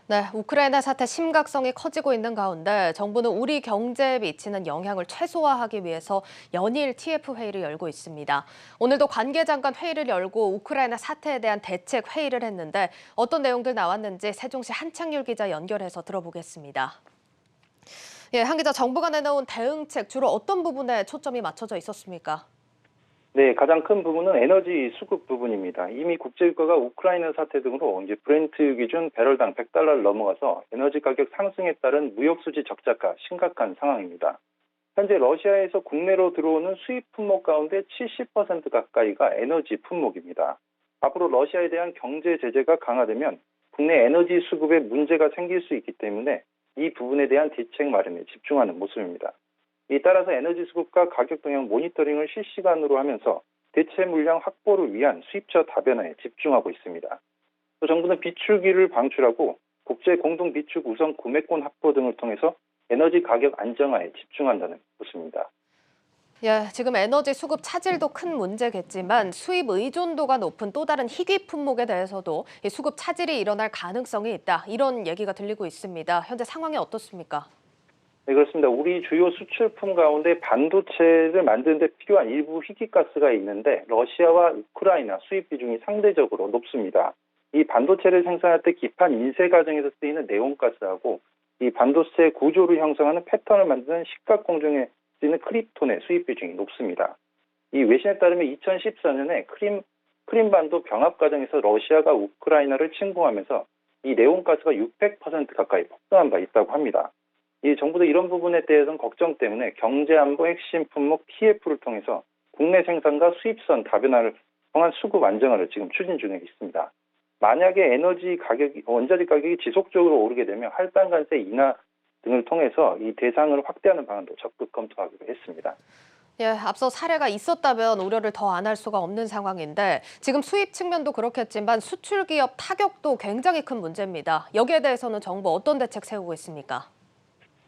네, 우크라이나 사태 심각성이 커지고 있는 가운데 정부는 우리 경제에 미치는 영향을 최소화하기 위해서 연일 TF 회의를 열고 있습니다. 오늘도 관계장관 회의를 열고 우크라이나 사태에 대한 대책 회의를 했는데 어떤 내용들 나왔는지 세종시 한창률 기자 연결해서 들어보겠습니다. 예, 한 기자, 정부가 내놓은 대응책 주로 어떤 부분에 초점이 맞춰져 있었습니까? 네, 가장 큰 부분은 에너지 수급 부분입니다. 이미 국제유가가 우크라이나 사태 등으로 이제 브렌트 기준 배럴당 100달러를 넘어가서 에너지 가격 상승에 따른 무역 수지 적자가 심각한 상황입니다. 현재 러시아에서 국내로 들어오는 수입 품목 가운데 70% 가까이가 에너지 품목입니다. 앞으로 러시아에 대한 경제 제재가 강화되면 국내 에너지 수급에 문제가 생길 수 있기 때문에 이 부분에 대한 대책 마련에 집중하는 모습입니다. 따라서 에너지 수급과 가격 동향 모니터링을 실시간으로 하면서 대체 물량 확보를 위한 수입처 다변화에 집중하고 있습니다. 또 정부는 비축기를 방출하고 국제 공동 비축 우선 구매권 확보 등을 통해서 에너지 가격 안정화에 집중한다는 것입니다. 예, 지금 에너지 수급 차질도 큰 문제겠지만 수입 의존도가 높은 또 다른 희귀 품목에 대해서도 이 수급 차질이 일어날 가능성이 있다. 이런 얘기가 들리고 있습니다. 현재 상황이 어떻습니까? 네, 그렇습니다. 우리 주요 수출품 가운데 반도체를 만드는 데 필요한 일부 희귀가스가 있는데 러시아와 우크라이나 수입 비중이 상대적으로 높습니다. 이 반도체를 생산할 때 기판 인쇄 과정에서 쓰이는 네온가스하고 이 반도체 구조를 형성하는 패턴을 만드는 식각 공정에 쓰이는 크립톤의 수입 비중이 높습니다. 이 외신에 따르면 2014년에 크림반도 병합 과정에서 러시아가 우크라이나를 침공하면서 이 네온가스가 600% 가까이 폭등한 바 있다고 합니다. 이 정부도 이런 부분에 대해서는 걱정 때문에 경제안보 핵심 품목 TF를 통해서 국내 생산과 수입선 다변화를 통한 수급 안정화를 지금 추진 중에 있습니다. 만약에 원자재 가격이 지속적으로 오르게 되면 할당 관세 인하 등을 통해서 이 대상을 확대하는 방안도 적극 검토하기로 했습니다. 예, 앞서 사례가 있었다면 우려를 더 안 할 수가 없는 상황인데 지금 수입 측면도 그렇겠지만 수출 기업 타격도 굉장히 큰 문제입니다. 여기에 대해서는 정부 어떤 대책 세우고 있습니까?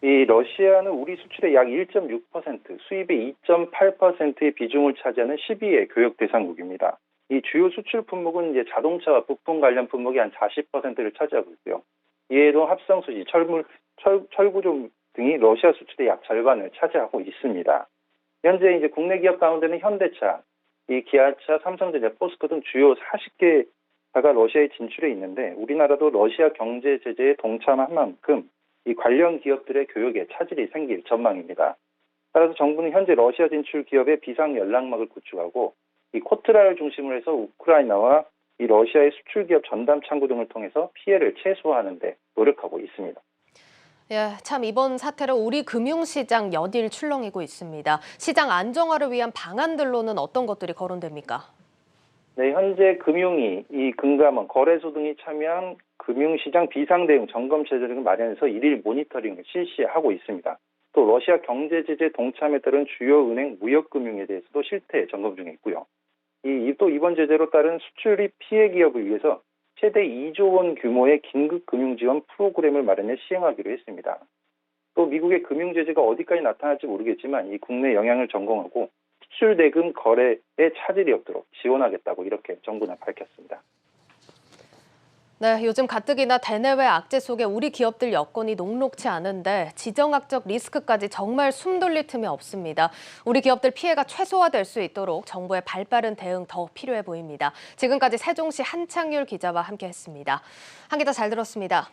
이 러시아는 우리 수출의 약 1.6%, 수입의 2.8%의 비중을 차지하는 12의 교역 대상국입니다. 이 주요 수출 품목은 이제 자동차와 부품 관련 품목이 한 40%를 차지하고 있고요. 이에도 합성수지, 철구조 등이 러시아 수출의 약 절반을 차지하고 있습니다. 현재 이제 국내 기업 가운데는 현대차, 이 기아차, 삼성전자, 포스코 등 주요 40개사가 러시아에 진출해 있는데 우리나라도 러시아 경제 제재에 동참한 만큼 이 관련 기업들의 교역에 차질이 생길 전망입니다. 따라서 정부는 현재 러시아 진출 기업의 비상 연락망을 구축하고 이 코트라를 중심으로 해서 우크라이나와 이 러시아의 수출 기업 전담 창구 등을 통해서 피해를 최소화하는 데 노력하고 있습니다. 예, 참 이번 사태로 우리 금융시장 연일 출렁이고 있습니다. 시장 안정화를 위한 방안들로는 어떤 것들이 거론됩니까? 네, 현재 금융위, 이 금감원, 거래소 등이 참여한 금융시장 비상대응 점검체제 등을 마련해서 일일 모니터링을 실시하고 있습니다. 또 러시아 경제제재 동참에 따른 주요 은행 무역금융에 대해서도 실태 점검 중에 있고요. 또 이번 제재로 따른 수출입 피해 기업을 위해서 최대 2조 원 규모의 긴급 금융 지원 프로그램을 마련해 시행하기로 했습니다. 또 미국의 금융 제재가 어디까지 나타날지 모르겠지만 이 국내 영향을 점검하고 수출 대금 거래에 차질이 없도록 지원하겠다고 이렇게 정부는 밝혔습니다. 네, 요즘 가뜩이나 대내외 악재 속에 우리 기업들 여건이 녹록치 않은데 지정학적 리스크까지 정말 숨 돌릴 틈이 없습니다. 우리 기업들 피해가 최소화될 수 있도록 정부의 발빠른 대응 더 필요해 보입니다. 지금까지 세종시 한창률 기자와 함께했습니다. 한 기자 잘 들었습니다.